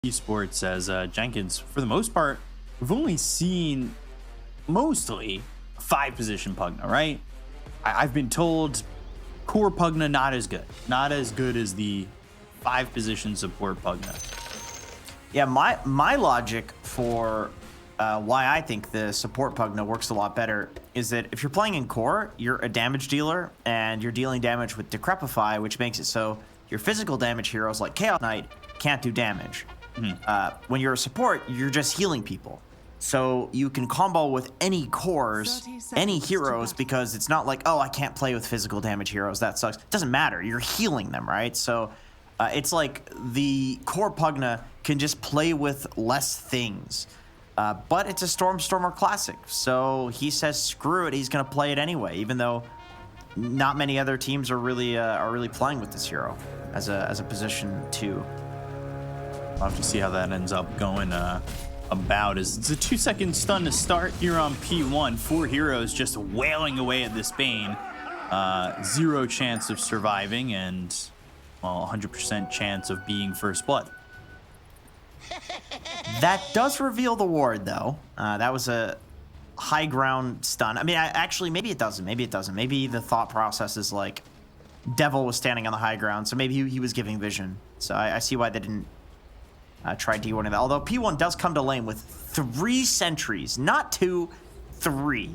Esports as Jenkins. For the most part, we've only seen mostly 5-position Pugna, right? I've been told core Pugna not as good. Not as good as the 5-position support Pugna. Yeah, my logic for why I think the support Pugna works a lot better is that if you're playing in core, you're a damage dealer and you're dealing damage with Decrepify, which makes it so your physical damage heroes like Chaos Knight can't do damage. When you're a support, you're just healing people. So you can combo with any cores, any heroes, because it's not like, oh, I can't play with physical damage heroes. That sucks. It doesn't matter. You're healing them, right? So it's like the core Pugna can just play with less things. But it's a Stormer Classic. So he says, screw it. He's going to play it anyway, even though not many other teams are really playing with this hero as a position 2. I'll have to see how that ends up going about. It's a 2-second stun to start here on P1. 4 heroes just wailing away at this Bane. 0 chance of surviving and, well, 100% chance of being first blood. That does reveal the ward, though. That was a high ground stun. I mean, actually, maybe it doesn't. Maybe it doesn't. Maybe the thought process is like Devil was standing on the high ground, so maybe he was giving vision. So I see why they didn't try de-warding that. Although P1 does come to lane with 3 sentries, not 2, 3.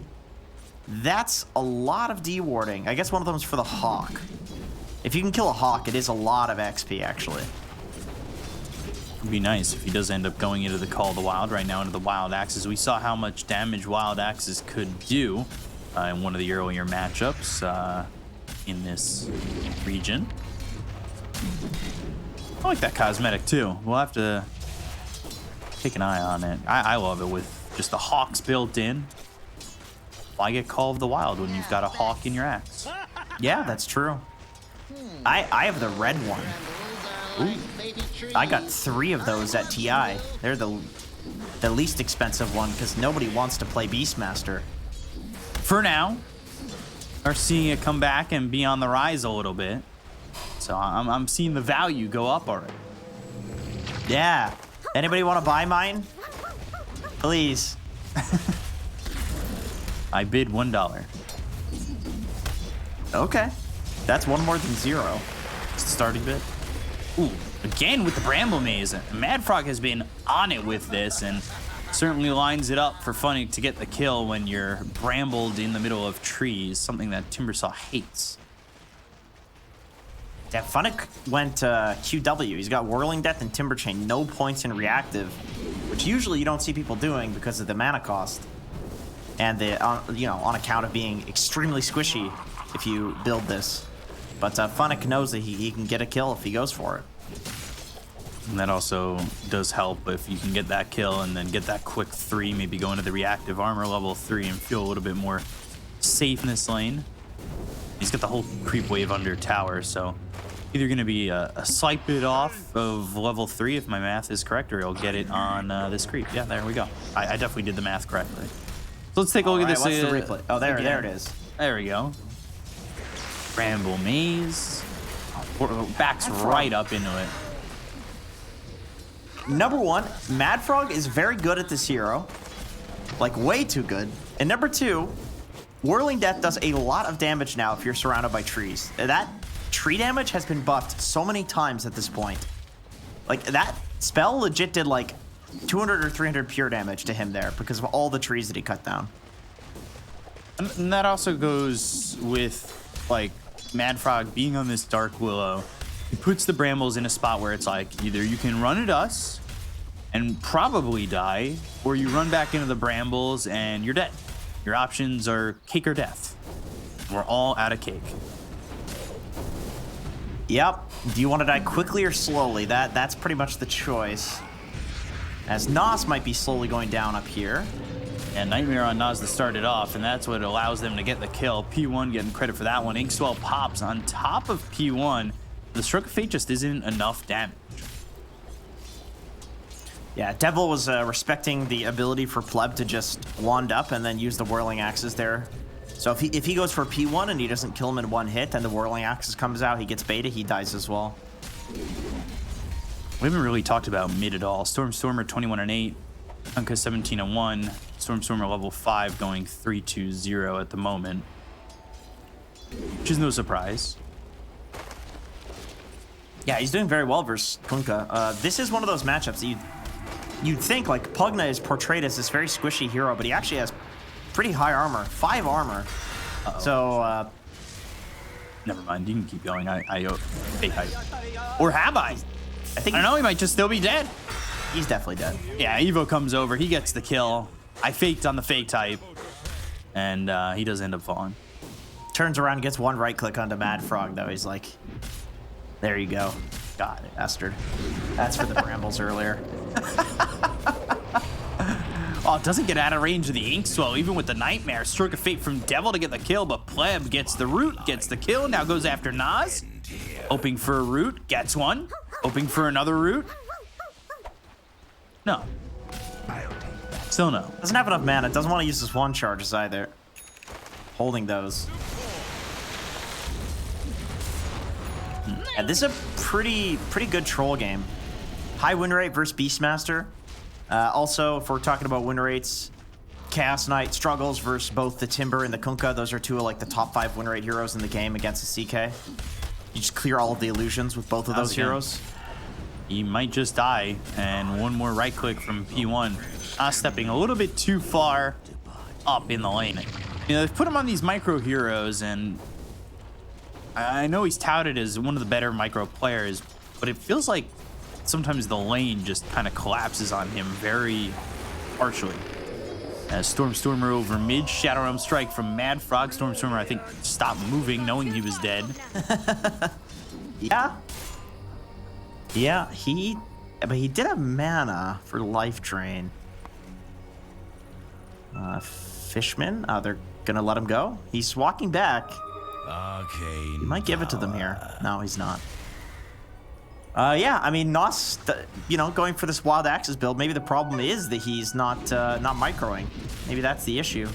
That's a lot of de-warding. I guess one of them is for the Hawk. If you can kill a Hawk, it is a lot of XP, actually. It'd be nice if he does end up going into the Call of the Wild right now, into the Wild Axes. We saw how much damage Wild Axes could do in one of the earlier matchups in this region. I like that cosmetic too. We'll have to take an eye on it. I love it with just the Hawks built in. Why get Call of the Wild when you've got a Hawk in your axe? Yeah, that's true. I have the red one. Ooh. I got 3 of those at TI. They're the least expensive one because nobody wants to play Beastmaster. For now, are seeing it come back and be on the rise a little bit. So I'm seeing the value go up already. Yeah. Anybody want to buy mine? Please. I bid $1. Okay. That's one more than 0. It's the starting bid. Ooh, again with the Bramble Maze. Madfrog has been on it with this and certainly lines it up for Funnick to get the kill when you're brambled in the middle of trees, something that Timbersaw hates. Yeah, Funnick went QW. He's got Whirling Death and Timber Chain, no points in reactive, which usually you don't see people doing because of the mana cost and the on account of being extremely squishy if you build this. But Funnick knows that he can get a kill if he goes for it. And that also does help if you can get that kill and then get that quick 3, maybe go into the reactive armor level 3 and feel a little bit more safe in this lane. He's got the whole creep wave under tower, so either going to be a slight bit off of level 3 if my math is correct, or he'll get it on this creep. Yeah, there we go. I definitely did the math correctly. So let's take a look at this. What's the replay? Oh, there it is. There we go. Bramble Maze. Backs right up into it. Number 1, Madfrog is very good at this hero. Like, way too good. And number 2, Whirling Death does a lot of damage now if you're surrounded by trees. That tree damage has been buffed so many times at this point. Like, that spell legit did like 200 or 300 pure damage to him there because of all the trees that he cut down. And that also goes with, like, Madfrog being on this Dark Willow. He puts the brambles in a spot where it's like, either you can run at us and probably die, or you run back into the brambles and you're dead. Your options are cake or death. We're all out of cake. Yep. Do you want to die quickly or slowly? That's pretty much the choice. As Nas might be slowly going down up here. And Nightmare on Nas that started off, and that's what allows them to get the kill. P1 getting credit for that one. Inkswell pops on top of P1. The Stroke of Fate just isn't enough damage. Yeah, Devil was respecting the ability for Pleb to just wand up and then use the Whirling Axes there. So if he goes for P1 and he doesn't kill him in one hit and the Whirling Axes comes out, he gets beta, he dies as well. We haven't really talked about mid at all. Stormer 21-8, Kunkka 17-1, Stormer level 5 going 3-2-0 at the moment, which is no surprise. Yeah, he's doing very well versus Kunkka. This is one of those matchups that you'd think, like, Pugna is portrayed as this very squishy hero, but he actually has pretty high armor, 5 armor. Uh-oh. So, never mind. You can keep going. Or have I? I don't know. He might just still be dead. He's definitely dead. Yeah, Evo comes over. He gets the kill. I faked on the fake type, and he does end up falling. Turns around and gets one right click onto Mad Frog, though. He's like, there you go. Got it, bastard. That's for the brambles earlier. Oh, it doesn't get out of range of the Inkswell, even with the Nightmare. Stroke of Fate from Devil to get the kill, but Pleb gets the root, gets the kill, now goes after Nas. Hoping for a root, gets one. Hoping for another root. No. Still no. Doesn't have enough mana. Doesn't want to use his one charges either. Holding those. And this is a pretty good troll game. High win rate versus Beastmaster. Also, if we're talking about win rates, Chaos Knight struggles versus both the Timber and the Kunkka. Those are two of like the top 5 win rate heroes in the game against the CK. You just clear all of the illusions with both of those heroes. He might just die, and one more right click from P1. Stepping a little bit too far up in the lane. You know, they've put him on these micro heroes, and I know he's touted as one of the better micro players, but it feels like sometimes the lane just kind of collapses on him very harshly. As Stormer over mid, Shadow Realm Strike from Mad Frog. Stormer, I think, stopped moving, knowing he was dead. Yeah. Yeah, but he did have mana for life drain. Fishman, they're gonna let him go. He's walking back. Okay. He might give it to them here. No, he's not. Yeah, I mean, Nos, you know, going for this Wild Axes build, maybe the problem is that he's not microing. Maybe that's the issue.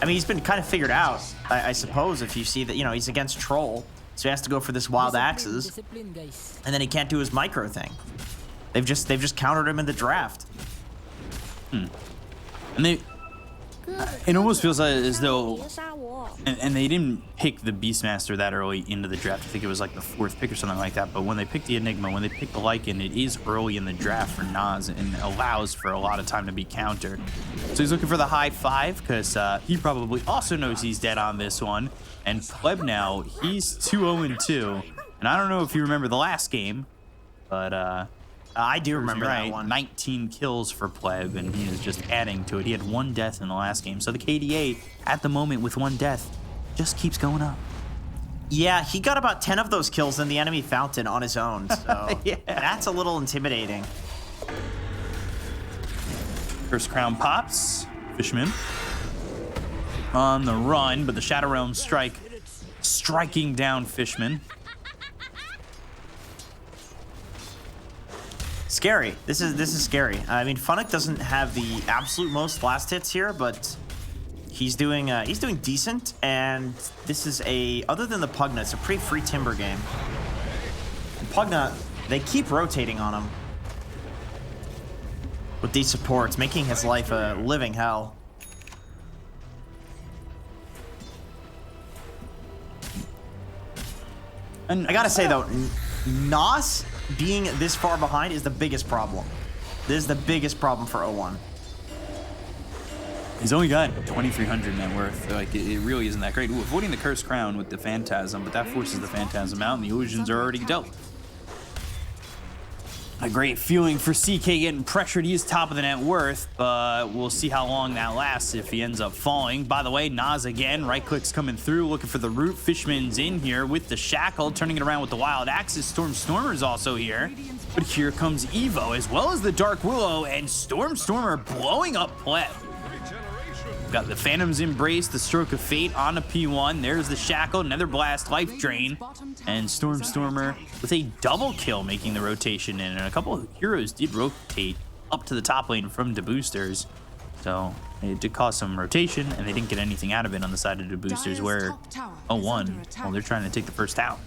I mean, he's been kind of figured out, I suppose, if you see that, you know, he's against Troll, so he has to go for this Wild Axes, and then he can't do his micro thing. They've just countered him in the draft. And it almost feels as though, and they didn't pick the Beastmaster that early into the draft. I think it was like the 4th pick or something like that. But when they picked the Enigma, when they picked the Lycan, it is early in the draft for Nas and allows for a lot of time to be countered. So he's looking for the high 5 because he probably also knows he's dead on this one. And Pleb now, he's 2-0-2. And I don't know if you remember the last game, but I do remember that one. 19 kills for Pleb, and he is just adding to it. He had 1 death in the last game. So the KDA, at the moment, with 1 death, just keeps going up. Yeah, he got about 10 of those kills in the enemy fountain on his own. So yeah. That's a little intimidating. First crown pops. Fishman on the run, but the Shadow Realm Strike striking down Fishman. Scary. This is scary. I mean, Funnick doesn't have the absolute most last hits here, but he's doing decent. And this is other than the Pugna, it's a pretty free Timber game. And Pugna, they keep rotating on him with these supports, making his life a living hell. And I gotta say though, Nos being this far behind is the biggest problem. This is the biggest problem for 01. He's only got 2,300 net worth. Like, it really isn't that great. Ooh, avoiding the Cursed Crown with the Phantasm, but that forces the Phantasm out, and the illusions are already dealt. A great feeling for CK getting pressured. He is top of the net worth, but we'll see how long that lasts if he ends up falling. By the way, Nas again, right clicks coming through, looking for the root. Fishman's in here with the Shackle, turning it around with the Wild Axes. Stormer's also here, but here comes Evo, as well as the Dark Willow, and Stormer blowing up Pleb. Got the Phantom's Embrace, the Stroke of Fate on a P1. There's the Shackle, Nether Blast, Life Drain, and Stormer with a double kill making the rotation in. And a couple of heroes did rotate up to the top lane from Deboosters. So it did cause some rotation, and they didn't get anything out of it on the side of Deboosters, where 01, well, they're trying to take the first out.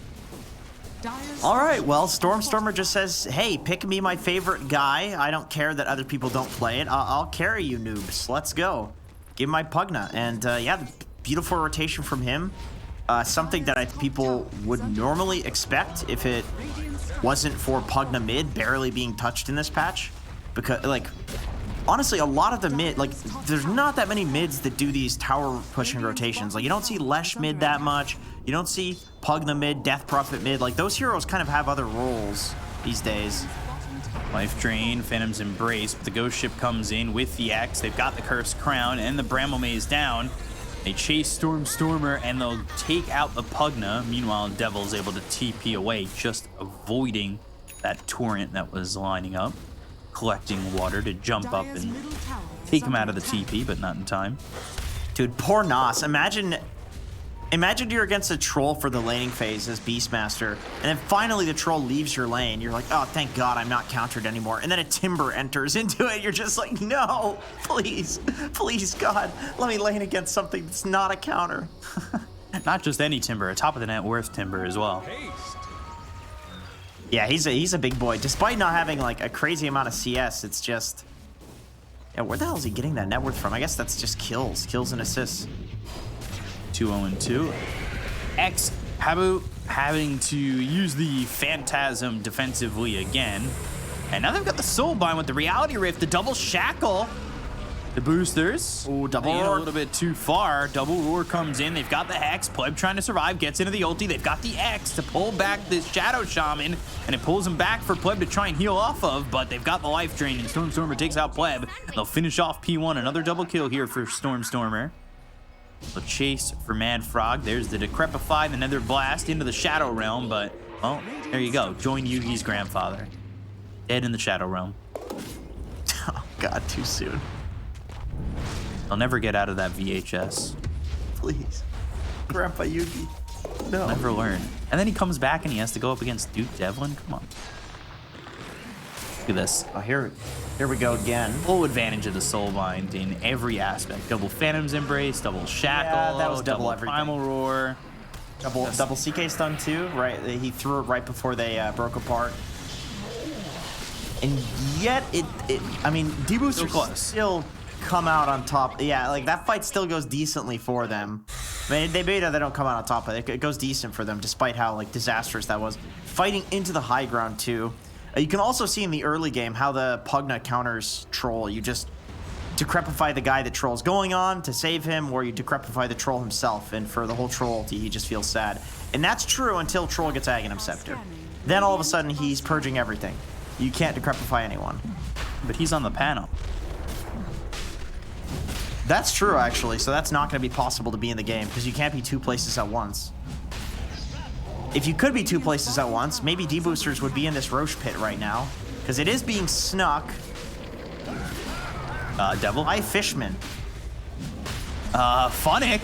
All right, well, Stormstormer just says, hey, pick me my favorite guy. I don't care that other people don't play it. I'll carry you noobs. Let's go. Give him my Pugna. And yeah, beautiful rotation from him. Something that people would normally expect if it wasn't for Pugna mid barely being touched in this patch. Because, like, honestly, a lot of the mid, like, there's not that many mids that do these tower pushing rotations. Like, you don't see Lesh mid that much. You don't see Pugna mid, Death Prophet mid. Like, those heroes kind of have other roles these days. Life Drain, Phantom's Embrace, but the Ghost Ship comes in with the X. They've got the Cursed Crown and the Bramble Maze down. They chase Stormstormer and they'll take out the Pugna. Meanwhile, Devil's able to TP away, just avoiding that torrent that was lining up, collecting water to jump up and take him out of the TP, but not in time. Dude, poor Nas. Imagine you're against a troll for the laning phase as Beastmaster, and then finally the troll leaves your lane. You're like, oh, thank God I'm not countered anymore. And then a Timber enters into it. You're just like, no, please, please, God, let me lane against something that's not a counter. Not just any Timber, a top of the net worth Timber as well. Yeah, he's a big boy. Despite not having like a crazy amount of CS, it's just, yeah, where the hell is he getting that net worth from? I guess that's just kills and assists. 2-0-2. X Habu having to use the Phantasm defensively again. And now they've got the Soulbind with the Reality Rift, the double shackle. The boosters. Ooh, double roar. roar. A little bit too far. Double roar comes in. They've got the Hex. Pleb trying to survive. Gets into the ulti. They've got the X to pull back this Shadow Shaman. And it pulls him back for Pleb to try and heal off of. But they've got the Life Drain. And Stormstormer takes out Pleb. They'll finish off P1. Another double kill here for Stormstormer. The chase for Mad Frog. There's the Decrepify, the Nether Blast into the Shadow Realm, but, well, there you go. Join Yugi's grandfather. Dead in the Shadow Realm. Oh, God, too soon. They'll never get out of that VHS. Please. Grandpa Yugi. No. Never learn. And then he comes back and he has to go up against Duke Devlin. Come on. Look at this. Oh, here we go again. Full advantage of the Soulbind in every aspect. Double Phantom's Embrace, double Shackle, Yeah, that was double everything. Primal Roar. Double CK stun too, right? He threw it right before they broke apart. And yet I mean, Deboosters still come out on top. Yeah, like that fight still goes decently for them. I mean, they don't come out on top, but it goes decent for them despite how like disastrous that was. Fighting into the high ground too. You can also see in the early game how the Pugna counters Troll. You just decrepify the guy that Troll's going on to save him, or you decrepify the Troll himself, and for the whole Troll ulti, he just feels sad. And that's true until Troll gets Aghanim Scepter. Then all of a sudden, he's purging everything. You can't decrepify anyone. But he's on the panel. That's true, actually, so that's not going to be possible to be in the game, because you can't be two places at once. If you could be two places at once, maybe Deboosters would be in this Roche pit right now, because it is being snuck. Devil? By Fishman. Funnick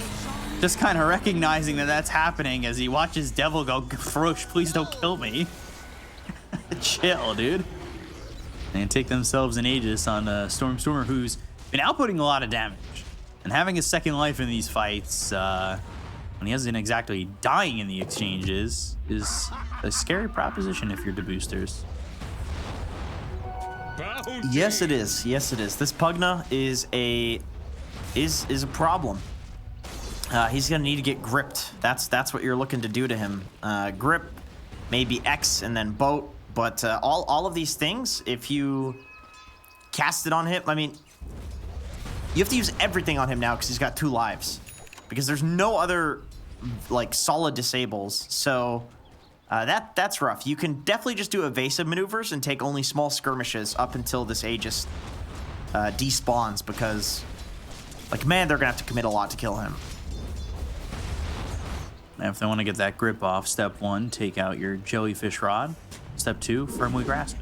just kind of recognizing that that's happening as he watches Devil go, Roche, please don't kill me. Chill, dude. And take themselves an Aegis on Stormstormer, who's been outputting a lot of damage. And having a second life in these fights, when he hasn't exactly dying in the exchanges, is a scary proposition if you're Deboosters. Yes, it is. Yes, it is. This Pugna is a problem. He's gonna need to get gripped. That's what you're looking to do to him. Grip, maybe X, and then boat. But all of these things, if you cast it on him, I mean, you have to use everything on him now because he's got 2 lives. Because there's no other like solid disables, so that's rough. You can definitely just do evasive maneuvers and take only small skirmishes up until this Aegis despawns, because like, man, they're gonna have to commit a lot to kill him. And if they want to get that grip off, step 1, take out your jellyfish rod. Step 2, firmly grasp.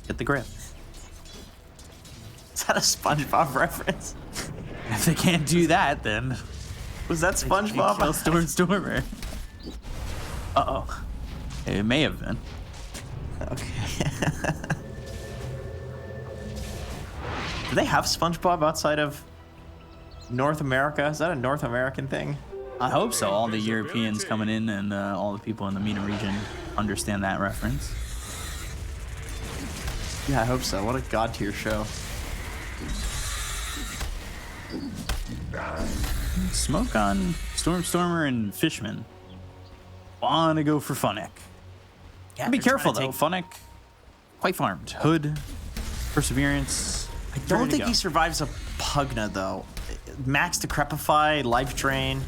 Get the grip. Is that a SpongeBob reference? If they can't do that, then was that SpongeBob? Kill Stormstormer. Uh-oh. It may have been. Okay. Do they have SpongeBob outside of North America? Is that a North American thing? I hope so. All the Europeans coming in and all the people in the MENA region understand that reference. Yeah, I hope so. What a god tier show. Smoke on Stormer and Fishman. Wanna go for Funnick. Yeah, Be they're trying careful to though. take- Funnick, quite farmed. Hood, Perseverance. I don't think he survives a Pugna though. Max Decrepify, Life Drain.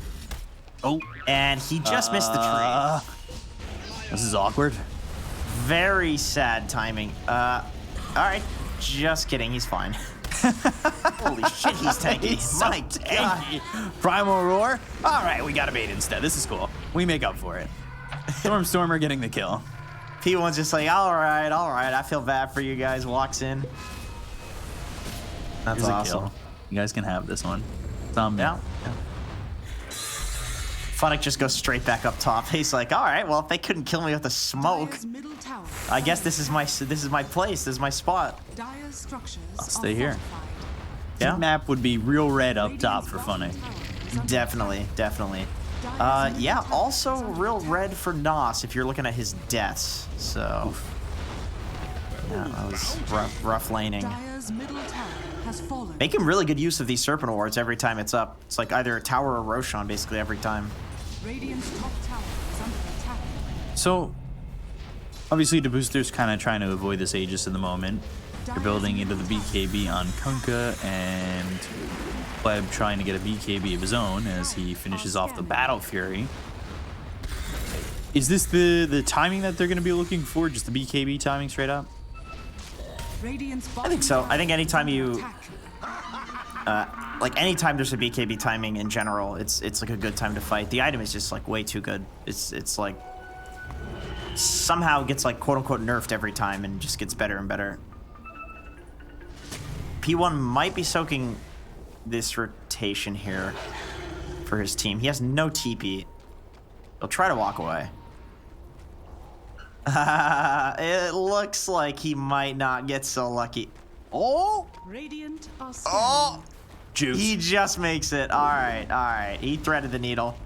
Oh, And he just missed the tree. this is awkward. Very sad timing. All right, just kidding. He's fine. Holy shit, he's tanky. He's so My God. tanky. Primal Roar. All right, we got a bait instead. This is cool. We make up for it. Stormer getting the kill. P1's just like, all right, I feel bad for you guys. Walks in. That's Here's a awesome. kill. You guys can have this one. It's on me. Yeah. Funnick just goes straight back up top. He's like, all right, well, if they couldn't kill me with the smoke, I guess this is my place. This is my spot. I'll stay here. Yeah, Map would be real red up top for Funny. definitely. Yeah, also real red for Nos if you're looking at his deaths. So, yeah, that was rough laning. Making really good use of these Serpent Wards every time it's up. It's like either a tower or Roshan basically every time. Radiant's top tower is under attack. So, obviously, Deboosters kind of trying to avoid this Aegis in the moment. They're building into the BKB on Kunkka, and Pleb trying to get a BKB of his own as he finishes off the Battle Fury. Is this the timing that they're going to be looking for? Just the BKB timing straight up? I think so. I think anytime you, like anytime there's a BKB timing in general, it's like a good time to fight. The item is just like way too good. It's like somehow gets like quote unquote nerfed every time and just gets better and better. P1 might be soaking this rotation here for his team. He has no TP. He'll try to walk away. It looks like he might not get so lucky. Oh! Radiant are Oh! Juice. He just makes it. All right. He threaded the needle.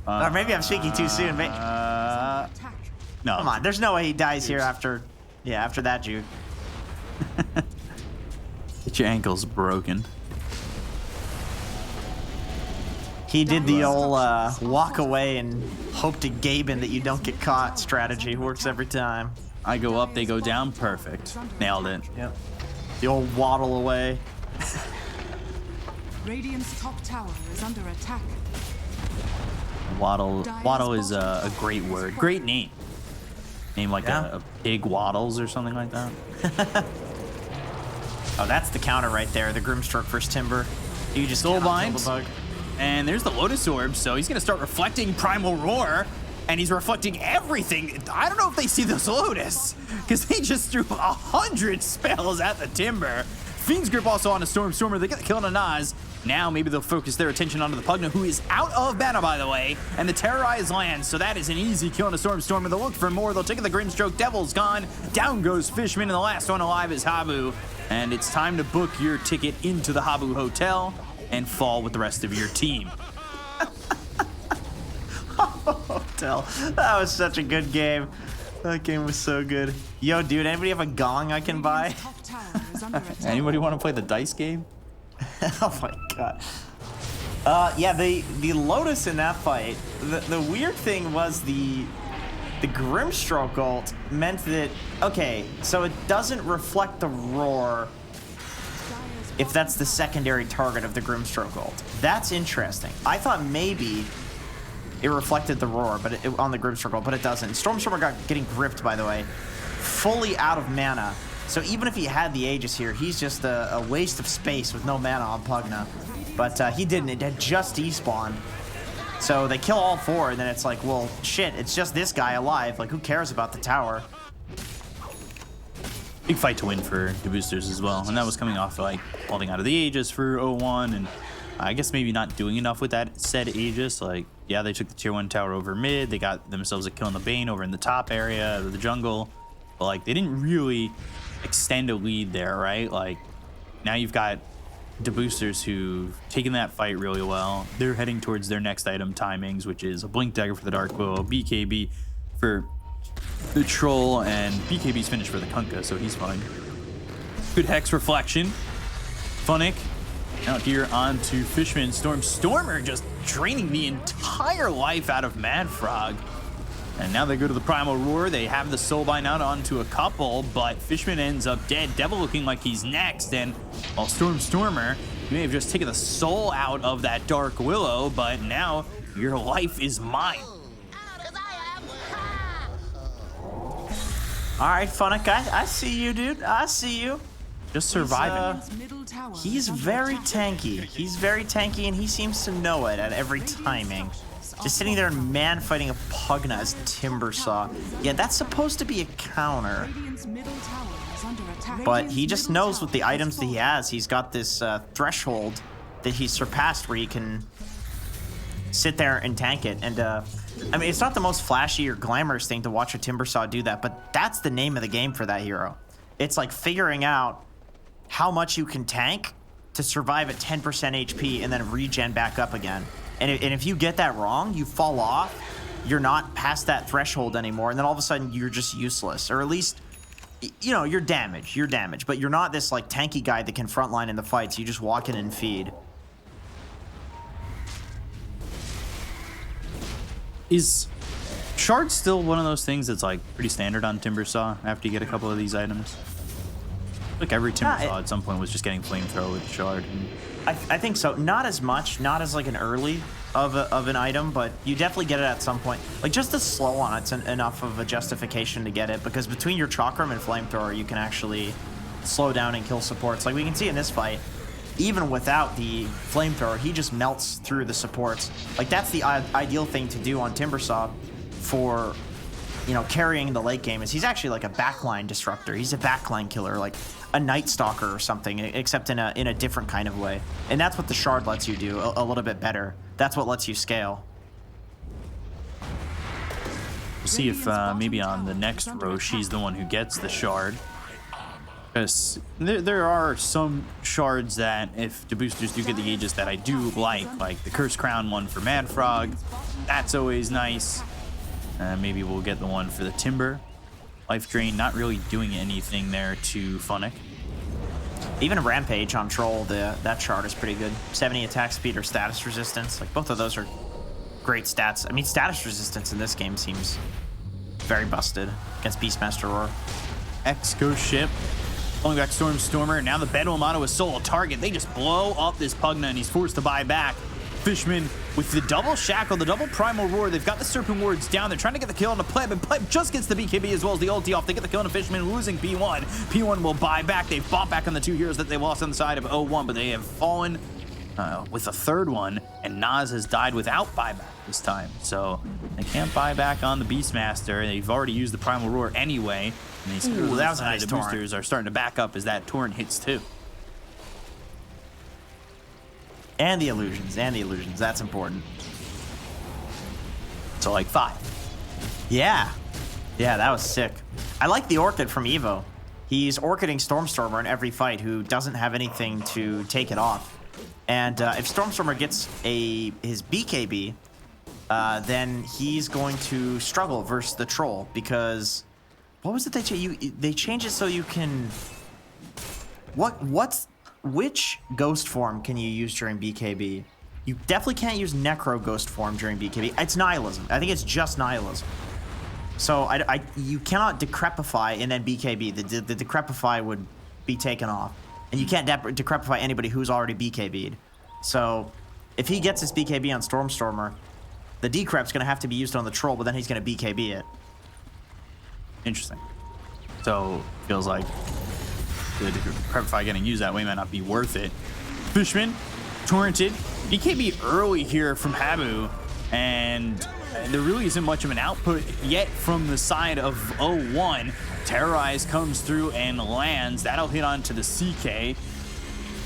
Or maybe I'm speaking too soon. No. Come on, there's no way he dies here after that juke. Get your ankles broken. He did the old walk away and hope to Gaben that you don't get caught strategy. Works every time. I go up, they go down. Perfect. Nailed it. Yep. The old waddle away. Radiant's top tower is under attack. Waddle is a great word. Great name. Name like Yeah. a pig waddles or something like that. Oh, that's the counter right there. The Grimstroke versus Timber. You just Soul cannot Bind. kill the bug. And there's the Lotus Orb, so he's gonna start reflecting Primal Roar, and he's reflecting everything. I don't know if they see this Lotus, because he just threw 100 spells at the Timber. Fiend's Grip also on a Stormer. They get the kill on a Nas. Now maybe they'll focus their attention onto the Pugna, who is out of mana, by the way, and the Terrorize lands, so that is an easy kill on a Stormer. They'll look for more. They'll take the Grimstroke. Devil's gone. Down goes Fishman, and the last one alive is Habu. And it's time to book your ticket into the Habu Hotel and fall with the rest of your team. Hotel. That was such a good game. That game was so good. Yo, dude, anybody have a gong I can buy? Radiant's top tower is under attack. Anybody want to play the dice game? Oh my god. Yeah, the Lotus in that fight, the weird thing was the Grimstroke ult meant that, okay, so it doesn't reflect the roar if that's the secondary target of the Grimstroke ult. That's interesting. I thought maybe it reflected the roar on the Grimstroke ult, but it doesn't. Stormer getting gripped, by the way, fully out of mana. So even if he had the Aegis here, he's just a waste of space with no mana on Pugna. But he didn't. It had just despawned. So they kill all four, and then it's like, well, shit, it's just this guy alive. Like, who cares about the tower? Big fight to win for the boosters as well. And that was coming off like holding out of the Aegis for 0-1, and I guess maybe not doing enough with that said Aegis. Like, yeah, they took the tier 1 tower over mid. They got themselves a kill on the Bane over in the top area of the jungle. But like, they didn't really extend a lead there, right? Like, now you've got Deboosters who've taken that fight really well. They're heading towards their next item timings, which is a Blink Dagger for the Dark Bow, BKB for the troll, and BKB's finished for the Kunkka, so he's fine. Good Hex Reflection. Funnick out here onto Fishman. Stormer just draining the entire life out of Mad Frog. And now they go to the Primal Roar. They have the Soul Bind out onto a couple, but Fishman ends up dead. Devil looking like he's next, and while Stormer, you may have just taken the soul out of that Dark Willow, but now your life is mine. All right, Funnick, I see you, dude. I see you. Just surviving. He's very tanky. He's very tanky, and he seems to know it at every timing. Just sitting there and man fighting a Pugna as Timbersaw. Yeah, that's supposed to be a counter. But he just knows with the items that he has, he's got this threshold that he's surpassed where he can sit there and tank it. And I mean, it's not the most flashy or glamorous thing to watch a Timbersaw do that, but that's the name of the game for that hero. It's like figuring out how much you can tank to survive at 10% HP and then regen back up again. And if you get that wrong, you fall off, you're not past that threshold anymore, and then all of a sudden you're just useless. Or at least, you know, you're damaged, but you're not this like tanky guy that can frontline in the fights. You just walk in and feed. Is Shard still one of those things that's like pretty standard on Timbersaw after you get a couple of these items? Like every Timbersaw at some point was just getting flamethrower with Shard. I think so. Not as much, not as like an early of an item, but you definitely get it at some point. Like just the slow on it's enough of a justification to get it, because between your Chakram and Flamethrower, you can actually slow down and kill supports. Like we can see in this fight, even without the Flamethrower, he just melts through the supports. Like that's the ideal thing to do on Timbersaw for, you know, carrying the late game, is he's actually like a backline disruptor. He's a backline killer, like a Night Stalker or something, except in a different kind of way. And that's what the Shard lets you do a little bit better. That's what lets you scale. We'll see if maybe on the next row she's the one who gets the Shard. Because there are some shards that, if Deboosters do get the Aegis, that I do like the Curse Crown one for Mad Frog. That's always nice. Maybe we'll get the one for the Timber. Life Drain not really doing anything there to Funnick. Even a Rampage on Troll, that shard is pretty good. 70 attack speed or status resistance. Like both of those are great stats. I mean, status resistance in this game seems very busted against Beastmaster Roar. X-Ghost ship. Pulling back Stormer. Now the Bedouin Mono is sole target. They just blow up this Pugna and he's forced to buy back. Fishman with the double shackle, the double primal roar. They've got the Serpent Wards down. They're trying to get the kill on the Pleb, and Pleb just gets the BKB as well as the ulti off. They get the kill on the Fishman, losing P1. P1 will buy back. They've bought back on the two heroes that they lost on the side of 0-1, but they have fallen with a third one, and Nas has died without buyback this time. So they can't buy back on the Beastmaster. They've already used the primal roar anyway, and these that was a nice boosters are starting to back up as that torrent hits too. And the illusions, that's important. So like 5. Yeah, that was sick. I like the Orchid from Evo. He's Orchiding Stormstormer in every fight who doesn't have anything to take it off. And if Stormstormer gets his BKB, then he's going to struggle versus the Troll, because what was it they changed it so you can... Which ghost form can you use during BKB? You definitely can't use Necro ghost form during BKB. It's Nihilism. I think it's just Nihilism. So you cannot Decrepify and then BKB. The Decrepify would be taken off. And you can't Decrepify anybody who's already BKB'd. So if he gets his BKB on Stormstormer, the Decrep's going to have to be used on the Troll, but then he's going to BKB it. Interesting. So feels like the Decrepify getting used that way might not be worth it. Fishman, torrented. BKB early here from Habu, and there really isn't much of an output yet from the side of 0-1. Terrorize comes through and lands. That'll hit onto the CK.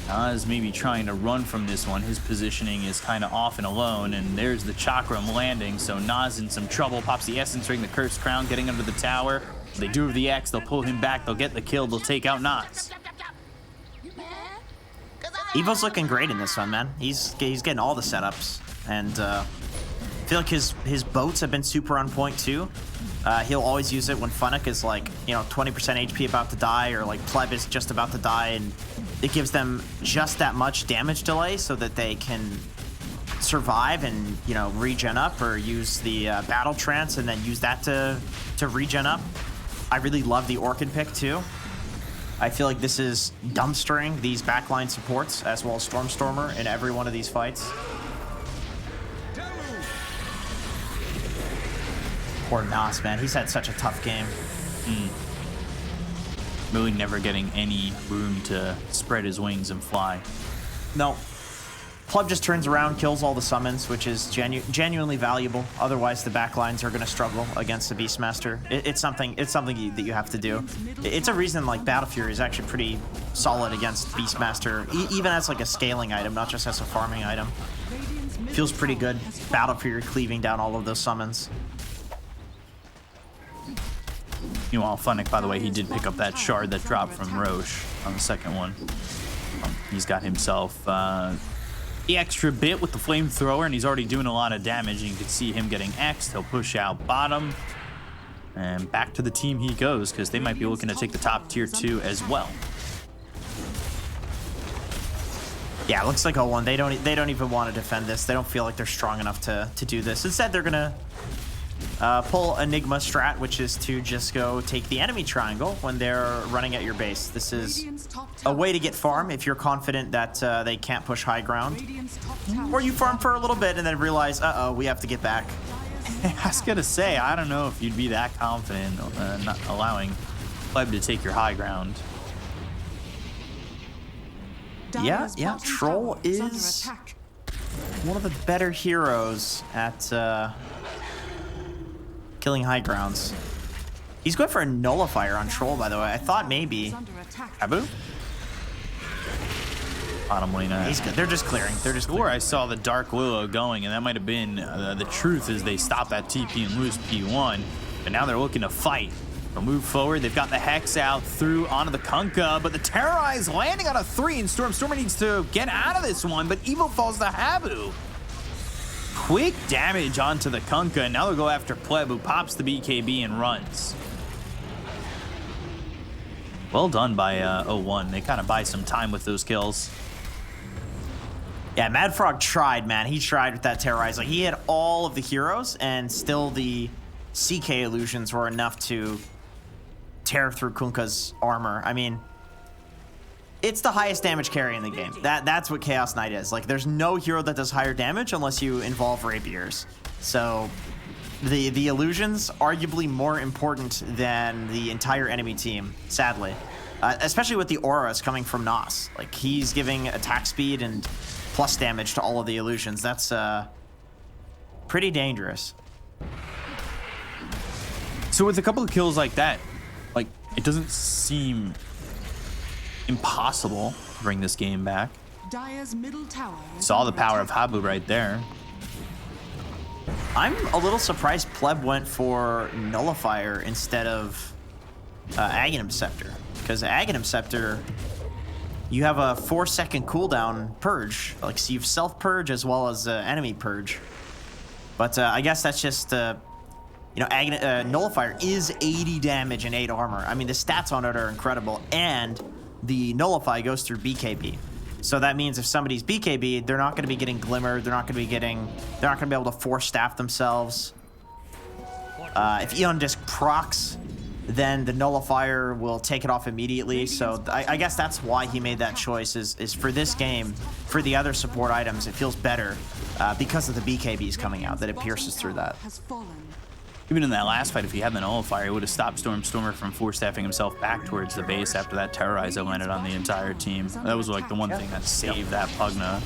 Nas maybe trying to run from this one. His positioning is kind of off and alone, and there's the Chakram landing, so Nas in some trouble. Pops the Essence Ring, the Cursed Crown getting under the tower. They do have the X, they'll pull him back, they'll get the kill, they'll take out Nas. Evo's looking great in this one, man. He's getting all the setups, and I feel like his boats have been super on point too. He'll always use it when Funnock is like, you know, 20% HP about to die, or like Pleb is just about to die, and it gives them just that much damage delay so that they can survive and, you know, regen up, or use the battle trance and then use that to regen up. I really love the Orchid pick too. I feel like this is dumpstering these backline supports as well as Stormstormer in every one of these fights. Poor Nas, man. He's had such a tough game. Really never getting any room to spread his wings and fly. No. Pleb just turns around, kills all the summons, which is genuinely valuable. Otherwise, the backlines are going to struggle against the Beastmaster. It's something that you have to do. It's a reason like Battle Fury is actually pretty solid against Beastmaster, even as like a scaling item, not just as a farming item. Feels pretty good. Battle Fury cleaving down all of those summons. Meanwhile, Funnock, by the way, he did pick up that shard that dropped from Roche on the second one. He's got himself the extra bit with the flamethrower, and he's already doing a lot of damage, and you can see him getting X'd. He'll push out bottom, and back to the team he goes, because they might be looking to take the top tier 2 as well. Yeah, it looks like 0-1. They don't even want to defend this. They don't feel like they're strong enough to do this. Instead, they're gonna pull Enigma strat, which is to just go take the enemy triangle when they're running at your base. This is a way to get farm if you're confident that they can't push high ground. Or you farm for a little bit and then realize, uh-oh, we have to get back. I was gonna say, I don't know if you'd be that confident not allowing Pleb to take your high ground. Yeah, Troll is one of the better heroes at killing high grounds. He's going for a nullifier on Troll, by the way. I thought maybe Abu. Bottom lane. He's good. They're just clearing. Before I saw the Dark Willow going, and that might have been the truth, is they stopped that TP and lose P1, but now they're looking to fight. They'll move forward. They've got the Hex out through onto the Kunkka, but the Terrorize landing on a 3, and Stormstormer needs to get out of this one, but Evo falls to Habu. Quick damage onto the Kunkka, and now they'll go after Pleb, who pops the BKB and runs. Well done by 0-1. They kind of buy some time with those kills. Yeah, Mad Frog tried, man. He tried with that Terrorize. Like, he had all of the heroes, and still the CK illusions were enough to tear through Kunkka's armor. I mean, it's the highest damage carry in the game. That's what Chaos Knight is. Like, there's no hero that does higher damage unless you involve rapiers. So the illusions arguably more important than the entire enemy team, sadly. Especially with the auras coming from Nas. Like, he's giving attack speed and plus damage to all of the illusions. That's pretty dangerous. So with a couple of kills like that, like, it doesn't seem impossible to bring this game back. Dire's middle tower Saw the power of Habu right there. I'm a little surprised Pleb went for Nullifier instead of Aghanim Scepter, because Aghanim Scepter, you have a 4-second cooldown purge, like, so you've self-purge as well as enemy purge. But I guess that's just, you know, Nullifier is 80 damage and 8 armor. I mean, the stats on it are incredible, and the Nullify goes through BKB. So that means if somebody's BKB, they're not going to be getting Glimmer, they're not going to be able to force staff themselves. If Eon Disc procs, then the Nullifier will take it off immediately. So I guess that's why he made that choice, is for this game, for the other support items, it feels better because of the BKBs coming out, that it pierces through that. Even in that last fight, if he had the Nullifier, it would have stopped Stormstormer from force-staffing himself back towards the base after that Terrorize that landed on the entire team. That was like the one thing that saved that Pugna.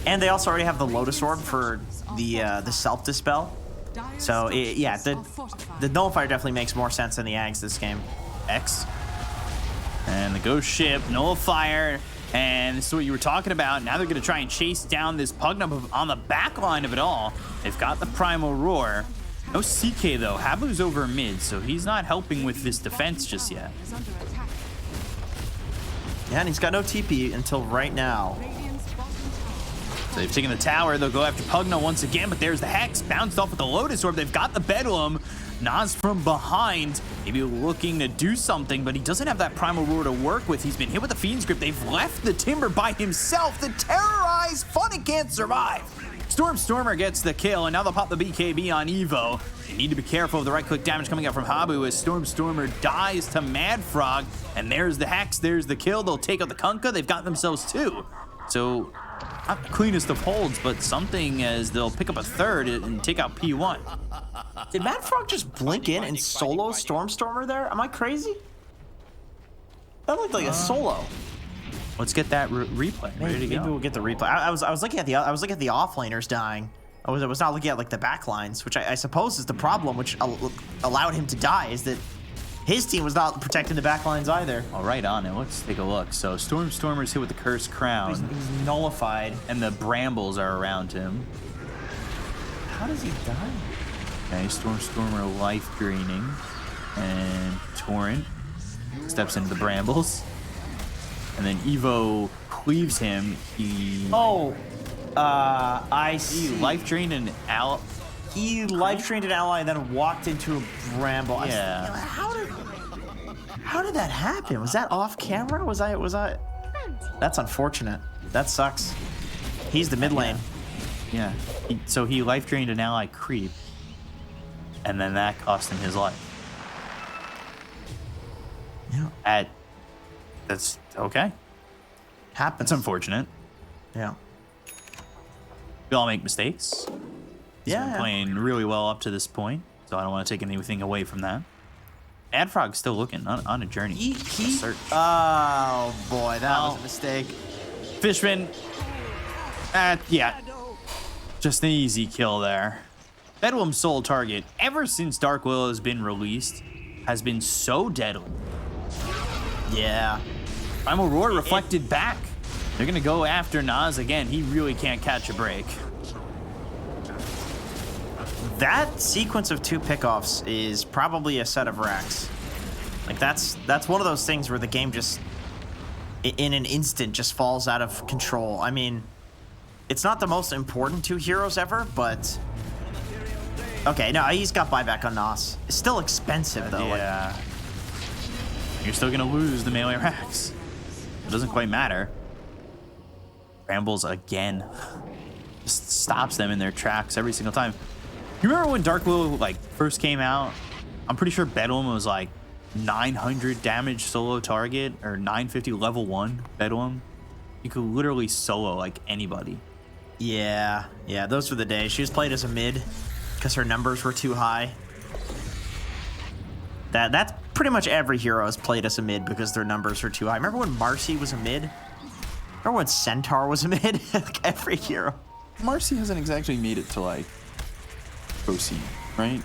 And they also already have the Lotus Orb for the self-dispel. So, yeah, the Nullifier definitely makes more sense than the Ags this game. X. And the Ghost Ship, Nullifier, and this is what you were talking about. Now they're going to try and chase down this Pugna on the back line of it all. They've got the Primal Roar. No CK, though. Habu's over mid, so he's not helping with this defense just yet. Yeah, and he's got no TP until right now. So they've taken the tower. They'll go after Pugna once again, but there's the Hex. Bounced off with the Lotus Orb. They've got the Bedlam. Nas from behind, maybe looking to do something, but he doesn't have that Primal Roar to work with. He's been hit with the Fiend's Grip. They've left the Timber by himself. The terrorized Funny can't survive. Stormer gets the kill, and now they'll pop the BKB on Evo. They need to be careful of the right-click damage coming out from Habu as Stormer dies to Mad Frog. And there's the Hex, there's the kill. They'll take out the Kunkka. They've got themselves two. So, not the cleanest of holds, but something as they'll pick up a third and take out P1. Did Mad Frog just blink in and solo Stormer there? Am I crazy? That looked like a solo. Let's get that replay. Ready to go. Maybe we'll get the replay. I was looking at the offlaners dying. I was not looking at like the backlines, which I suppose is the problem, which allowed him to die, is that his team was not protecting the backlines either. All right, on it. Let's take a look. So Stormer's hit with the Cursed Crown. He's nullified. And the brambles are around him. How does he die? Okay, Stormer life draining. And Torrent steps into the brambles. And then Evo cleaves him. I see. He life drained an ally. He life drained an ally and then walked into a bramble. Yeah. How did that happen? Was that off camera? Was I? That's unfortunate. That sucks. He's the mid lane. Yeah. So he life drained an ally creep. And then that cost him his life. Yeah. That's okay. Happens. It's unfortunate. Yeah. We all make mistakes. He's been playing really well up to this point, so I don't want to take anything away from that. Adfrog's still looking on a journey. Search. Oh boy, that was a mistake. Fishman. Yeah. Just an easy kill there. Bedlam's sole target, ever since Dark Will has been released, has been so deadly. Yeah. Primal Roar reflected back. They're going to go after Nas again. He really can't catch a break. That sequence of 2 pickoffs is probably a set of racks. Like that's one of those things where the game just in an instant just falls out of control. I mean, it's not the most important 2 heroes ever, but okay, no, he's got buyback on Nas. It's still expensive though. Yeah. You're still gonna lose the melee racks. It doesn't quite matter. Brambles again. Just stops them in their tracks every single time. You remember when Dark Will like first came out? I'm pretty sure Bedlam was like 900 damage solo target or 950 level 1 Bedlam. You could literally solo like anybody. Yeah, those were the days. She was played as a mid because her numbers were too high. That's pretty much every hero is played as a mid because their numbers are too high. Remember when Marcy was a mid? Remember when Centaur was a mid? Like every hero. Marcy hasn't exactly made it to like proceed, right?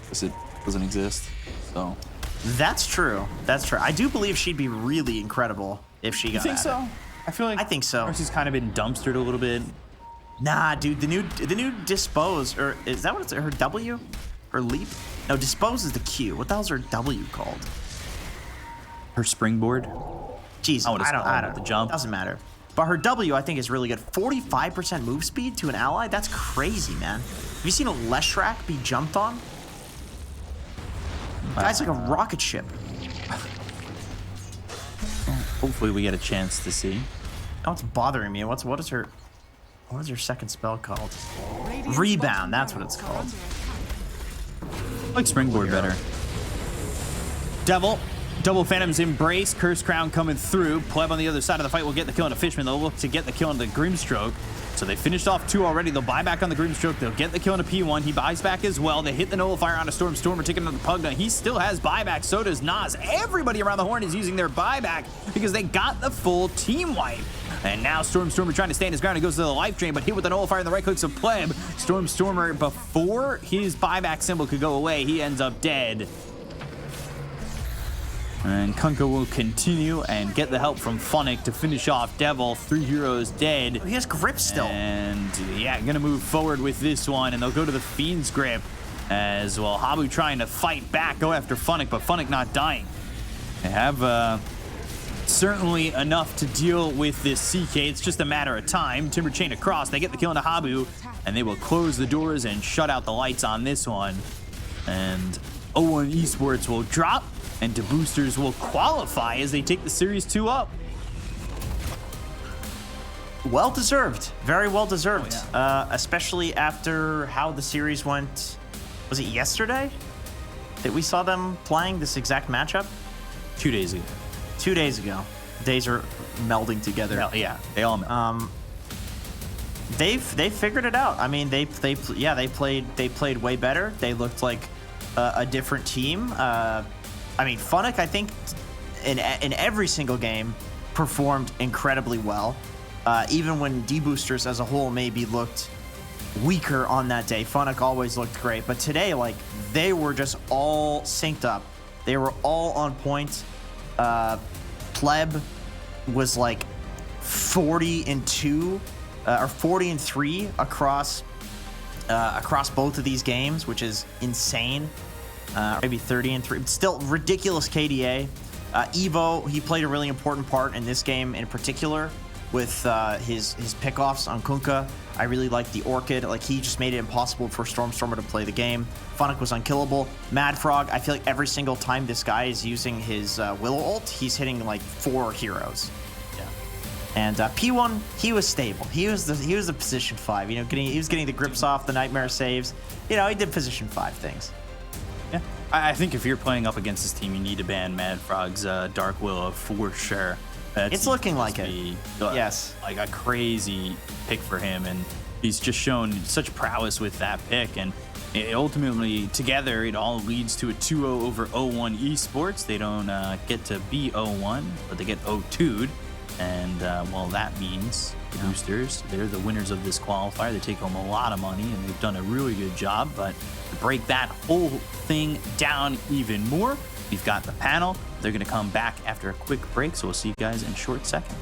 Because it doesn't exist. So that's true. That's true. I do believe she'd be really incredible if she got. You think at so? it. I feel like I think so. Marcy's kind of been dumpstered a little bit. Nah, dude, the new dispose, or is that what it's her W? Her leap? No, dispose is the Q. What the hell's her W called? Her springboard. Jeez, I don't know. The jump. Doesn't matter. But her W, I think, is really good. 45% move speed to an ally? That's crazy, man. Have you seen a Leshrac be jumped on? Guy's like a rocket ship. Hopefully we get a chance to see. Oh, it's bothering me. What is her second spell called? Rebound, that's what it's called. I like springboard better. Devil. Double Phantom's Embrace. Curse Crown coming through. Pleb on the other side of the fight will get the kill on the Fishman. They'll look to get the kill on the Grimstroke. So they finished off 2 already. They'll buy back on the Grimstroke. They'll get the kill on a P1. He buys back as well. They hit the Nullifier on a Stormer taking on the Pugna. He still has buyback. So does Nas. Everybody around the horn is using their buyback because they got the full team wipe. And now Stormer trying to stand his ground. He goes to the life drain, but hit with the Nullifier and the right clicks of Pleb. Stormer, before his buyback symbol could go away, he ends up dead. And Kunkka will continue and get the help from Funnick to finish off Devil. 3 heroes dead. He has grip still. And yeah, gonna move forward with this one, and they'll go to the Fiend's Grip as well. Habu trying to fight back, go after Funnick, but Funnick not dying. They have certainly enough to deal with this CK. It's just a matter of time. Timber chain across. They get the kill into Habu, and they will close the doors and shut out the lights on this one. And 0-1 Esports will drop, and Deboosters will qualify as they take the Series 2 up. Well deserved, very well deserved, Oh, especially after how the series went. Was it yesterday that we saw them playing this exact matchup? 2 days ago. 2 days ago. Days are melding together. Yeah, they all melt. They figured it out. I mean, they played way better. They looked like a different team. I mean, Funnick, I think in every single game performed incredibly well. Even when Deboosters as a whole maybe looked weaker on that day, Funnick always looked great. But today, like, they were just all synced up. They were all on point. Pleb was like 40-2 or 40-3 across both of these games, which is insane. Maybe 30-3, but still ridiculous KDA. Evo, he played a really important part in this game in particular with his pickoffs on Kunkka. I really liked the Orchid. Like, he just made it impossible for Stormstormer to play the game. Funnick was unkillable. Mad Frog, I feel like every single time this guy is using his Willow ult, he's hitting like 4 heroes. Yeah. And P1, he was stable. He was the position 5. You know, he was getting the grips off, the nightmare saves. You know, he did position 5 things. Yeah. I think if you're playing up against this team, you need to ban Mad Frog's Dark Willow for sure. It's looking like it. Yes. Like a crazy pick for him, and he's just shown such prowess with that pick, and ultimately together it all leads to a 2-0 over 0-1 Esports. They don't get to be 0-1, but they get 0-2'd, and well, that means the Boosters, they're the winners of this qualifier. They take home a lot of money, and they've done a really good job. But to break that whole thing down even more, we've got the panel. They're going to come back after a quick break, so we'll see you guys in a short second.